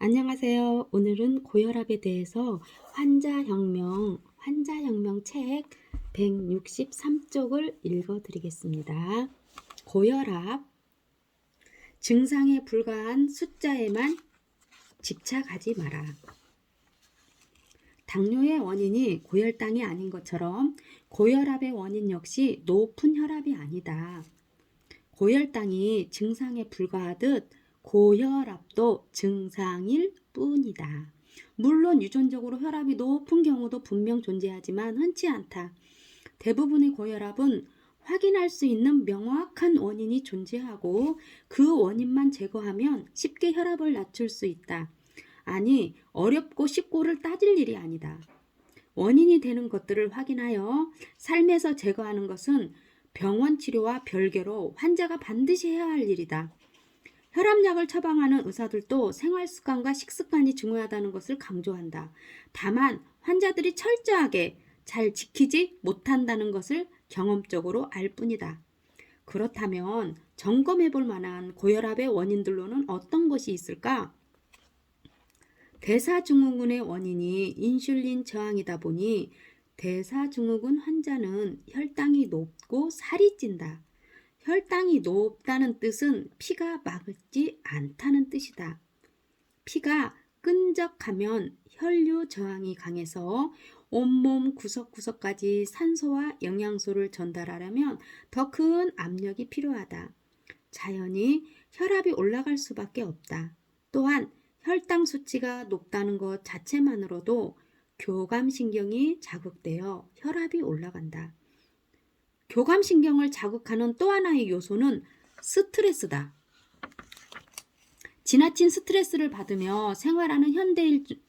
안녕하세요. 오늘은 고혈압에 대해서 환자혁명 책 163쪽을 읽어드리겠습니다. 고혈압, 증상에 불과한 숫자에만 집착하지 마라. 당뇨의 원인이 고혈당이 아닌 것처럼 고혈압의 원인 역시 높은 혈압이 아니다. 고혈당이 증상에 불과하듯 고혈압도 증상일 뿐이다. 물론 유전적으로 혈압이 높은 경우도 분명 존재하지만 흔치 않다. 대부분의 고혈압은 확인할 수 있는 명확한 원인이 존재하고 그 원인만 제거하면 쉽게 혈압을 낮출 수 있다. 아니, 어렵고 쉽고를 따질 일이 아니다. 원인이 되는 것들을 확인하여 삶에서 제거하는 것은 병원 치료와 별개로 환자가 반드시 해야 할 일이다. 혈압약을 처방하는 의사들도 생활습관과 식습관이 중요하다는 것을 강조한다. 다만 환자들이 철저하게 잘 지키지 못한다는 것을 경험적으로 알 뿐이다. 그렇다면 점검해 볼 만한 고혈압의 원인들로는 어떤 것이 있을까? 대사증후군의 원인이 인슐린 저항이다 보니 대사증후군 환자는 혈당이 높고 살이 찐다. 혈당이 높다는 뜻은 피가 맑지 않다는 뜻이다. 피가 끈적하면 혈류 저항이 강해서 온몸 구석구석까지 산소와 영양소를 전달하려면 더 큰 압력이 필요하다. 자연히 혈압이 올라갈 수밖에 없다. 또한 혈당 수치가 높다는 것 자체만으로도 교감신경이 자극되어 혈압이 올라간다. 교감신경을 자극하는 또 하나의 요소는 스트레스다. 지나친 스트레스를 받으며 생활하는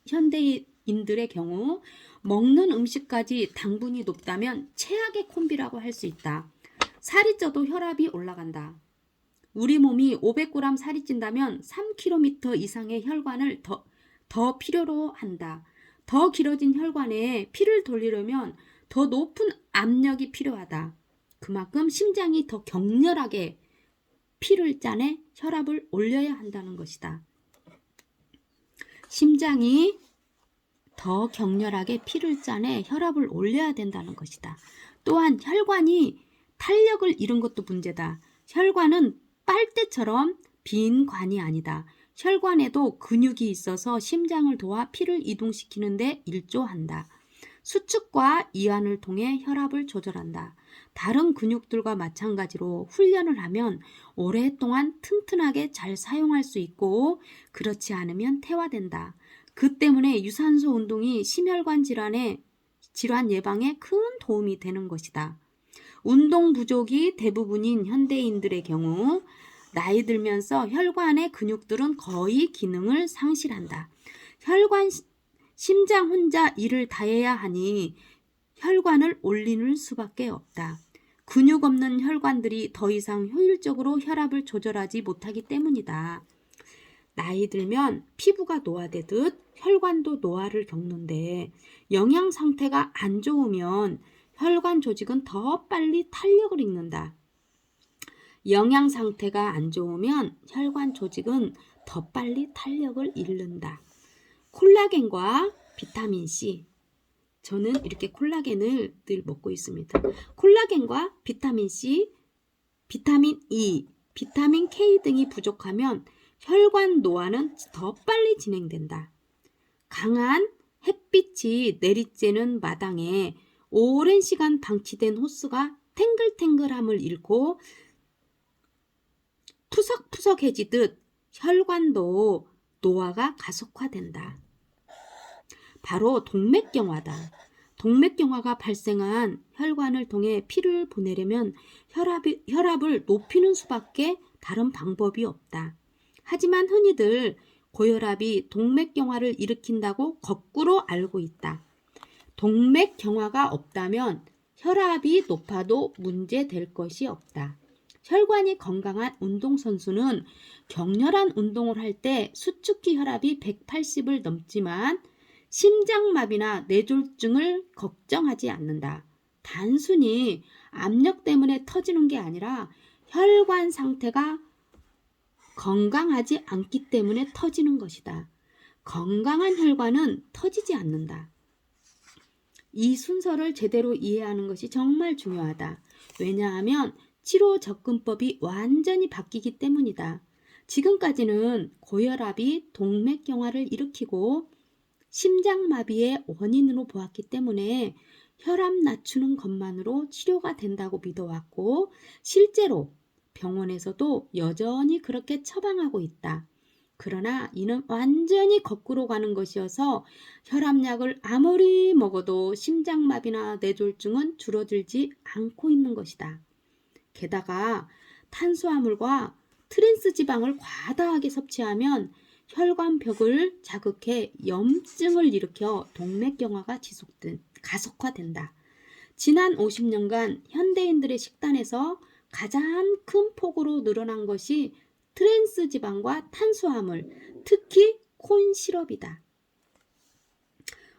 현대인들의 경우 먹는 음식까지 당분이 높다면 최악의 콤비라고 할 수 있다. 살이 쪄도 혈압이 올라간다. 우리 몸이 500g 살이 찐다면 3km 이상의 혈관을 더 필요로 한다. 더 길어진 혈관에 피를 돌리려면 더 높은 압력이 필요하다. 그만큼 심장이 더 격렬하게 피를 짜내 혈압을 올려야 한다는 것이다. 심장이 더 격렬하게 피를 짜내 혈압을 올려야 된다는 것이다. 또한 혈관이 탄력을 잃은 것도 문제다. 혈관은 빨대처럼 빈 관이 아니다. 혈관에도 근육이 있어서 심장을 도와 피를 이동시키는 데 일조한다. 수축과 이완을 통해 혈압을 조절한다. 다른 근육들과 마찬가지로 훈련을 하면 오랫동안 튼튼하게 잘 사용할 수 있고 그렇지 않으면 퇴화된다. 그 때문에 유산소 운동이 심혈관 질환 예방에 큰 도움이 되는 것이다. 운동 부족이 대부분인 현대인들의 경우 나이 들면서 혈관의 근육들은 거의 기능을 상실한다. 심장 혼자 일을 다 해야 하니 혈관을 올리는 수밖에 없다. 근육 없는 혈관들이 더 이상 효율적으로 혈압을 조절하지 못하기 때문이다. 나이 들면 피부가 노화되듯 혈관도 노화를 겪는데 영양 상태가 안 좋으면 혈관 조직은 더 빨리 탄력을 잃는다. 영양 상태가 안 좋으면 혈관 조직은 더 빨리 탄력을 잃는다. 콜라겐과 비타민C. 저는 이렇게 콜라겐을 늘 먹고 있습니다. 콜라겐과 비타민C, 비타민 E, 비타민 K 등이 부족하면 혈관 노화는 더 빨리 진행된다. 강한 햇빛이 내리쬐는 마당에 오랜 시간 방치된 호스가 탱글탱글함을 잃고 푸석푸석해지듯 혈관도 노화가 가속화된다. 바로 동맥경화다. 동맥경화가 발생한 혈관을 통해 피를 보내려면 혈압을 높이는 수밖에 다른 방법이 없다. 하지만 흔히들 고혈압이 동맥경화를 일으킨다고 거꾸로 알고 있다. 동맥경화가 없다면 혈압이 높아도 문제될 것이 없다. 혈관이 건강한 운동선수는 격렬한 운동을 할 때 수축기 혈압이 180을 넘지만 심장마비나 뇌졸중을 걱정하지 않는다. 단순히 압력 때문에 터지는 게 아니라 혈관 상태가 건강하지 않기 때문에 터지는 것이다. 건강한 혈관은 터지지 않는다. 이 순서를 제대로 이해하는 것이 정말 중요하다. 왜냐하면 치료 접근법이 완전히 바뀌기 때문이다. 지금까지는 고혈압이 동맥경화를 일으키고 심장마비의 원인으로 보았기 때문에 혈압 낮추는 것만으로 치료가 된다고 믿어왔고, 실제로 병원에서도 여전히 그렇게 처방하고 있다. 그러나 이는 완전히 거꾸로 가는 것이어서 혈압약을 아무리 먹어도 심장마비나 뇌졸중은 줄어들지 않고 있는 것이다. 게다가 탄수화물과 트랜스지방을 과다하게 섭취하면 혈관벽을 자극해 염증을 일으켜 동맥경화가 가속화된다. 지난 50년간 현대인들의 식단에서 가장 큰 폭으로 늘어난 것이 트랜스지방과 탄수화물, 특히 콘시럽이다.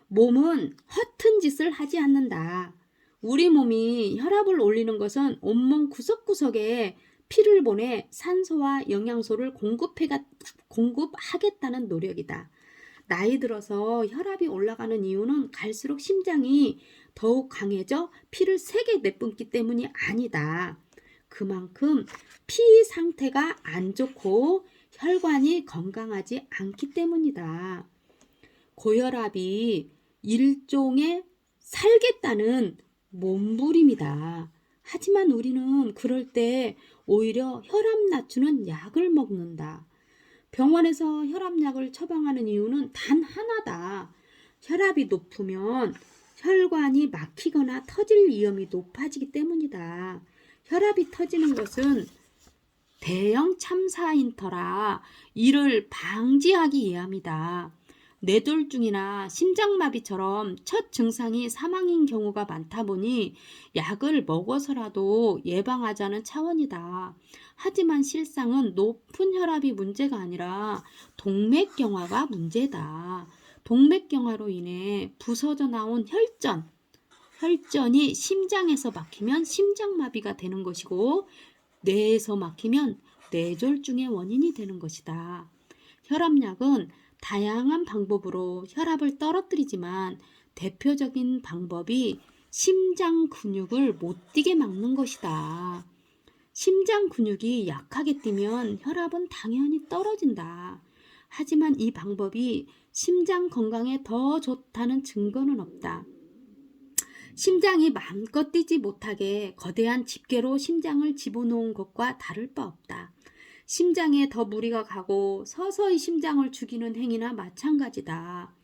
몸은 허튼 짓을 하지 않는다. 우리 몸이 혈압을 올리는 것은 온몸 구석구석에 피를 보내 산소와 영양소를 공급하겠다는 노력이다. 나이 들어서 혈압이 올라가는 이유는 갈수록 심장이 더욱 강해져 피를 세게 내뿜기 때문이 아니다. 그만큼 피 상태가 안 좋고 혈관이 건강하지 않기 때문이다. 고혈압이 일종의 살겠다는 몸부림이다. 하지만 우리는 그럴 때 오히려 혈압 낮추는 약을 먹는다. 병원에서 혈압약을 처방하는 이유는 단 하나다. 혈압이 높으면 혈관이 막히거나 터질 위험이 높아지기 때문이다. 혈압이 터지는 것은 대형 참사인 터라 이를 방지하기 위함이다. 뇌졸중이나 심장마비처럼 첫 증상이 사망인 경우가 많다 보니 약을 먹어서라도 예방하자는 차원이다. 하지만 실상은 높은 혈압이 문제가 아니라 동맥경화가 문제다. 동맥경화로 인해 부서져 나온 혈전이 심장에서 막히면 심장마비가 되는 것이고, 뇌에서 막히면 뇌졸중의 원인이 되는 것이다. 혈압약은 다양한 방법으로 혈압을 떨어뜨리지만 대표적인 방법이 심장 근육을 못 뛰게 막는 것이다. 심장 근육이 약하게 뛰면 혈압은 당연히 떨어진다. 하지만 이 방법이 심장 건강에 더 좋다는 증거는 없다. 심장이 마음껏 뛰지 못하게 거대한 집게로 심장을 집어놓은 것과 다를 바 없다. 심장에 더 무리가 가고 서서히 심장을 죽이는 행위나 마찬가지다.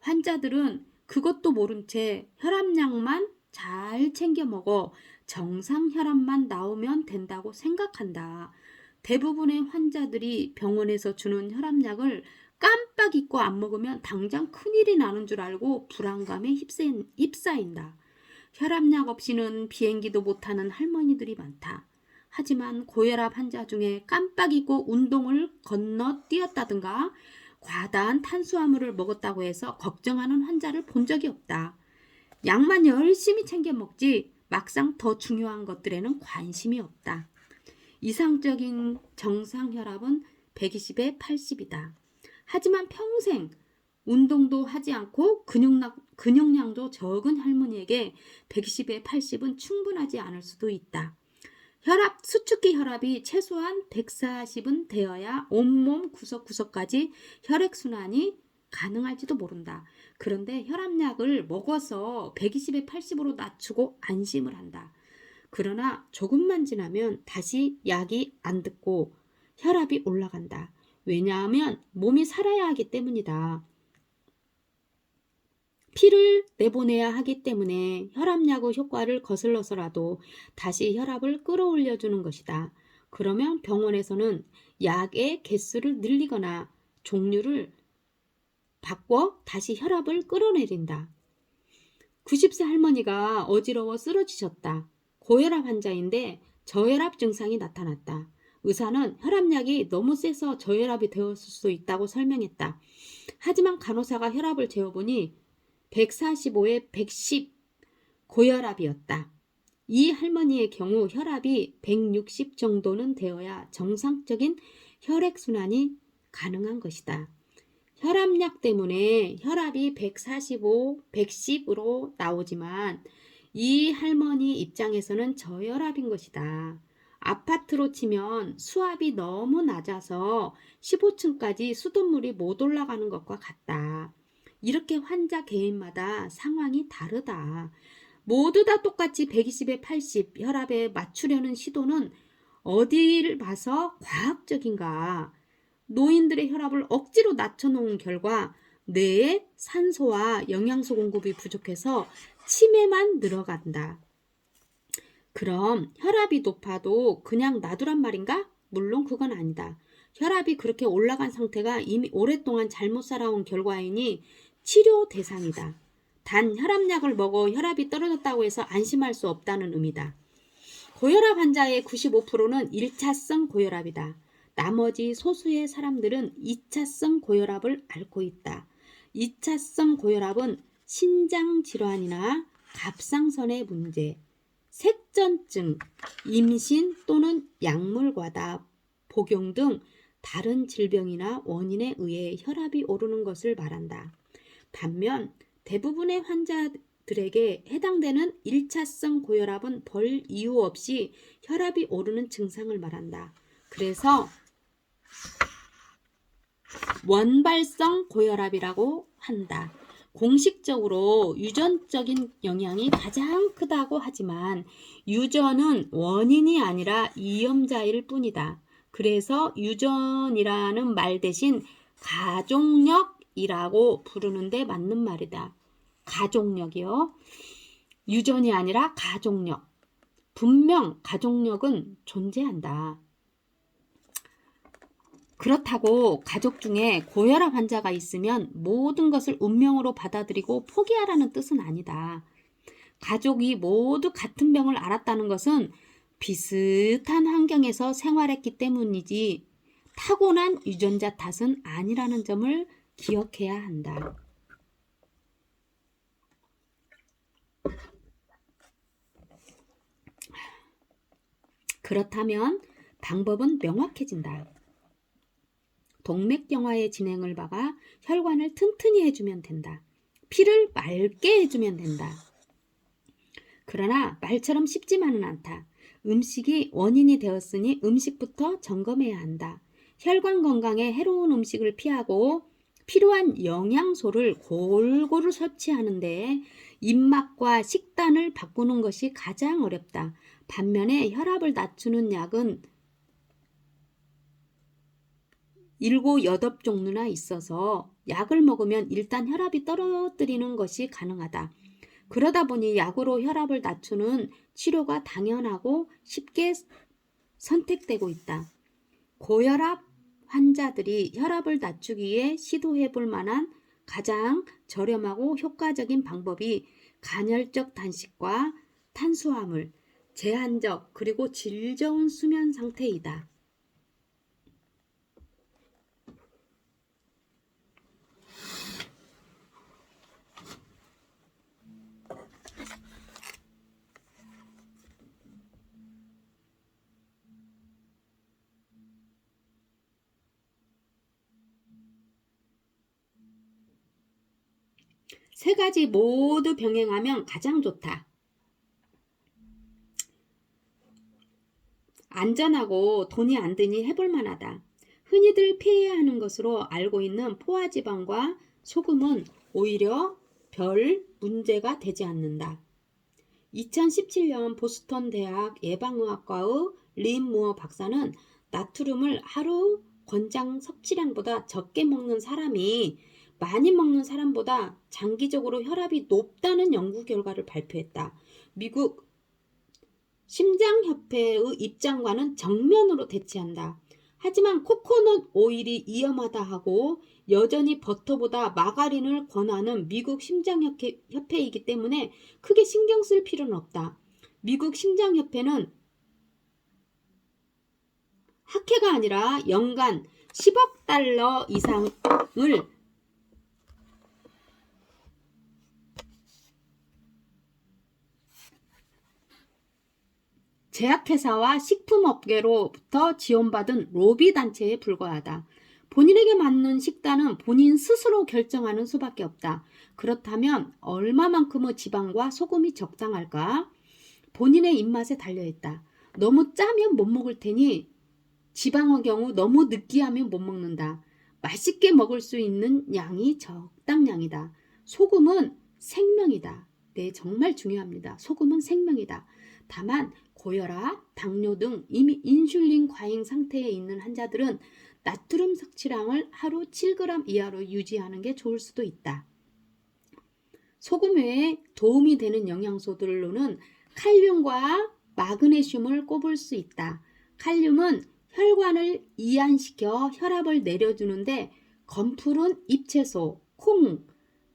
환자들은 그것도 모른 채 혈압약만 잘 챙겨 먹어 정상 혈압만 나오면 된다고 생각한다. 대부분의 환자들이 병원에서 주는 혈압약을 깜빡 잊고 안 먹으면 당장 큰일이 나는 줄 알고 불안감에 휩싸인다. 혈압약 없이는 비행기도 못 타는 할머니들이 많다. 하지만 고혈압 환자 중에 깜빡 잊고 운동을 건너뛰었다든가 과다한 탄수화물을 먹었다고 해서 걱정하는 환자를 본 적이 없다. 약만 열심히 챙겨 먹지 막상 더 중요한 것들에는 관심이 없다. 이상적인 정상 혈압은 120에 80이다. 하지만 평생 운동도 하지 않고 근육량도 적은 할머니에게 120에 80은 충분하지 않을 수도 있다. 수축기 혈압이 최소한 140은 되어야 온몸 구석구석까지 혈액순환이 가능할지도 모른다. 그런데 혈압약을 먹어서 120에 80으로 낮추고 안심을 한다. 그러나 조금만 지나면 다시 약이 안 듣고 혈압이 올라간다. 왜냐하면 몸이 살아야 하기 때문이다. 피를 내보내야 하기 때문에 혈압약의 효과를 거슬러서라도 다시 혈압을 끌어올려주는 것이다. 그러면 병원에서는 약의 개수를 늘리거나 종류를 바꿔 다시 혈압을 끌어내린다. 90세 할머니가 어지러워 쓰러지셨다. 고혈압 환자인데 저혈압 증상이 나타났다. 의사는 혈압약이 너무 세서 저혈압이 되었을 수 있다고 설명했다. 하지만 간호사가 혈압을 재어보니 145에 110 고혈압이었다. 이 할머니의 경우 혈압이 160 정도는 되어야 정상적인 혈액순환이 가능한 것이다. 혈압약 때문에 혈압이 145, 110으로 나오지만 이 할머니 입장에서는 저혈압인 것이다. 아파트로 치면 수압이 너무 낮아서 15층까지 수돗물이 못 올라가는 것과 같다. 이렇게 환자 개인마다 상황이 다르다. 모두 다 똑같이 120에 80 혈압에 맞추려는 시도는 어디를 봐서 과학적인가? 노인들의 혈압을 억지로 낮춰놓은 결과 뇌에 산소와 영양소 공급이 부족해서 치매만 늘어간다. 그럼 혈압이 높아도 그냥 놔두란 말인가? 물론 그건 아니다. 혈압이 그렇게 올라간 상태가 이미 오랫동안 잘못 살아온 결과이니 치료 대상이다. 단 혈압약을 먹어 혈압이 떨어졌다고 해서 안심할 수 없다는 의미다. 고혈압 환자의 95%는 1차성 고혈압이다. 나머지 소수의 사람들은 2차성 고혈압을 앓고 있다. 2차성 고혈압은 신장 질환이나 갑상선의 문제, 색전증, 임신 또는 약물 과다, 복용 등 다른 질병이나 원인에 의해 혈압이 오르는 것을 말한다. 반면 대부분의 환자들에게 해당되는 1차성 고혈압은 별 이유 없이 혈압이 오르는 증상을 말한다. 그래서 원발성 고혈압이라고 한다. 공식적으로 유전적인 영향이 가장 크다고 하지만 유전은 원인이 아니라 이염자일 뿐이다. 그래서 유전이라는 말 대신 가족력이라고 부르는데 맞는 말이다. 가족력이요. 유전이 아니라 가족력. 분명 가족력은 존재한다. 그렇다고 가족 중에 고혈압 환자가 있으면 모든 것을 운명으로 받아들이고 포기하라는 뜻은 아니다. 가족이 모두 같은 병을 앓았다는 것은 비슷한 환경에서 생활했기 때문이지 타고난 유전자 탓은 아니라는 점을 기억해야 한다. 그렇다면 방법은 명확해진다. 동맥경화의 진행을 막아 혈관을 튼튼히 해주면 된다. 피를 맑게 해주면 된다. 그러나 말처럼 쉽지만은 않다. 음식이 원인이 되었으니 음식부터 점검해야 한다. 혈관 건강에 해로운 음식을 피하고 필요한 영양소를 골고루 섭취하는데 입맛과 식단을 바꾸는 것이 가장 어렵다. 반면에 혈압을 낮추는 약은 7, 8종류나 있어서 약을 먹으면 일단 혈압이 떨어뜨리는 것이 가능하다. 그러다 보니 약으로 혈압을 낮추는 치료가 당연하고 쉽게 선택되고 있다. 고혈압 환자들이 혈압을 낮추기 위해 시도해 볼 만한 가장 저렴하고 효과적인 방법이 간헐적 단식과 탄수화물, 제한적 그리고 질 좋은 수면 상태이다. 세 가지 모두 병행하면 가장 좋다. 안전하고 돈이 안 드니 해볼 만하다. 흔히들 피해야 하는 것으로 알고 있는 포화지방과 소금은 오히려 별 문제가 되지 않는다. 2017년 보스턴 대학 예방의학과의 린 무어 박사는 나트륨을 하루 권장 섭취량보다 적게 먹는 사람이 많이 먹는 사람보다 장기적으로 혈압이 높다는 연구 결과를 발표했다. 미국 심장협회의 입장과는 정면으로 대치한다. 하지만 코코넛 오일이 위험하다 하고 여전히 버터보다 마가린을 권하는 미국 심장협회이기 때문에 크게 신경 쓸 필요는 없다. 미국 심장협회는 학회가 아니라 연간 10억 달러 이상을 제약회사와 식품업계로부터 지원받은 로비 단체에 불과하다. 본인에게 맞는 식단은 본인 스스로 결정하는 수밖에 없다. 그렇다면 얼마만큼의 지방과 소금이 적당할까? 본인의 입맛에 달려있다. 너무 짜면 못 먹을 테니 지방의 경우 너무 느끼하면 못 먹는다. 맛있게 먹을 수 있는 양이 적당량이다. 소금은 생명이다. 네, 정말 중요합니다. 소금은 생명이다. 다만 고혈압, 당뇨 등 이미 인슐린 과잉 상태에 있는 환자들은 나트륨 섭취량을 하루 7g 이하로 유지하는 게 좋을 수도 있다. 소금 외에 도움이 되는 영양소들로는 칼륨과 마그네슘을 꼽을 수 있다. 칼륨은 혈관을 이완시켜 혈압을 내려주는데 건푸른 잎채소, 콩,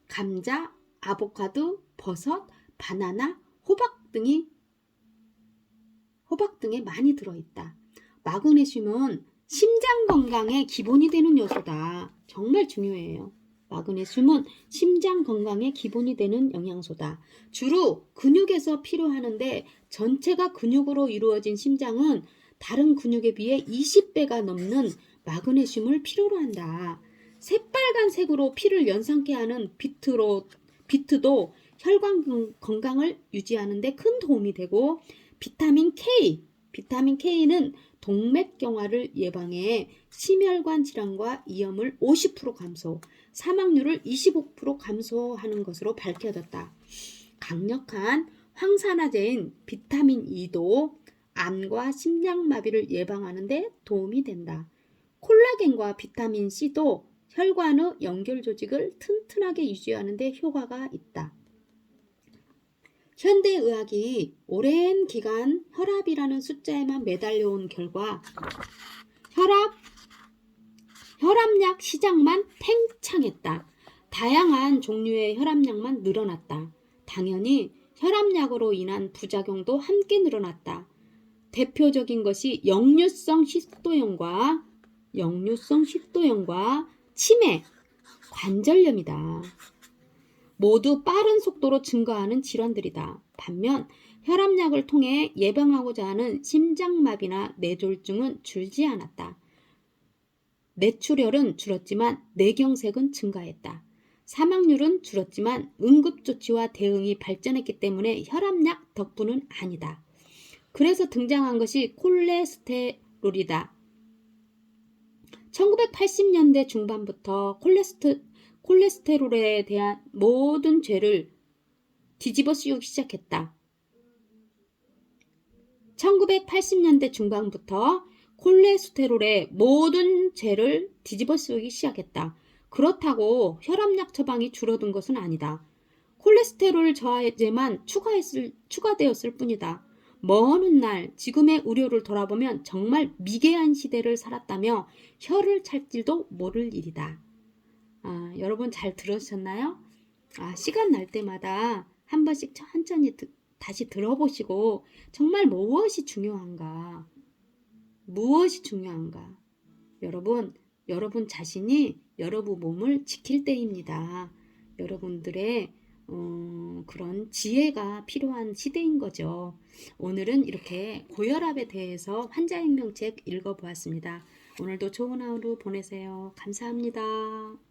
감자, 아보카도, 버섯, 바나나, 호박 등에 많이 들어있다. 마그네슘은 심장 건강에 기본이 되는 요소다. 정말 중요해요. 마그네슘은 심장 건강에 기본이 되는 영양소다. 주로 근육에서 필요하는데 전체가 근육으로 이루어진 심장은 다른 근육에 비해 20배가 넘는 마그네슘을 필요로 한다. 새빨간색으로 피를 연상케 하는 비트도 혈관 건강을 유지하는 데 큰 도움이 되고 비타민 K는 동맥경화를 예방해 심혈관 질환과 위험을 50% 감소, 사망률을 25% 감소하는 것으로 밝혀졌다. 강력한 항산화제인 비타민 E도 암과 심장마비를 예방하는 데 도움이 된다. 콜라겐과 비타민 C도 혈관의 연결 조직을 튼튼하게 유지하는 데 효과가 있다. 현대의학이 오랜 기간 혈압이라는 숫자에만 매달려온 결과 혈압약 시장만 팽창했다. 다양한 종류의 혈압약만 늘어났다. 당연히 혈압약으로 인한 부작용도 함께 늘어났다. 대표적인 것이 역류성 식도염과 치매, 관절염이다. 모두 빠른 속도로 증가하는 질환들이다. 반면 혈압약을 통해 예방하고자 하는 심장마비나 뇌졸중은 줄지 않았다. 뇌출혈은 줄었지만 뇌경색은 증가했다. 사망률은 줄었지만 응급조치와 대응이 발전했기 때문에 혈압약 덕분은 아니다. 그래서 등장한 것이 콜레스테롤이다. 1980년대 중반부터 콜레스테롤에 대한 모든 죄를 뒤집어 씌우기 시작했다. 1980년대 중반부터 콜레스테롤의 모든 죄를 뒤집어 씌우기 시작했다. 그렇다고 혈압약 처방이 줄어든 것은 아니다. 콜레스테롤 저하제만 추가되었을 뿐이다. 먼 훗날 지금의 의료를 돌아보면 정말 미개한 시대를 살았다며 혀를 찰지도 모를 일이다. 여러분 잘 들으셨나요? 시간 날 때마다 한 번씩 천천히 다시 들어보시고 정말 무엇이 중요한가? 여러분 자신이 여러분 몸을 지킬 때입니다. 여러분들의 그런 지혜가 필요한 시대인 거죠. 오늘은 이렇게 고혈압에 대해서 환자혁명책 읽어보았습니다. 오늘도 좋은 하루 보내세요. 감사합니다.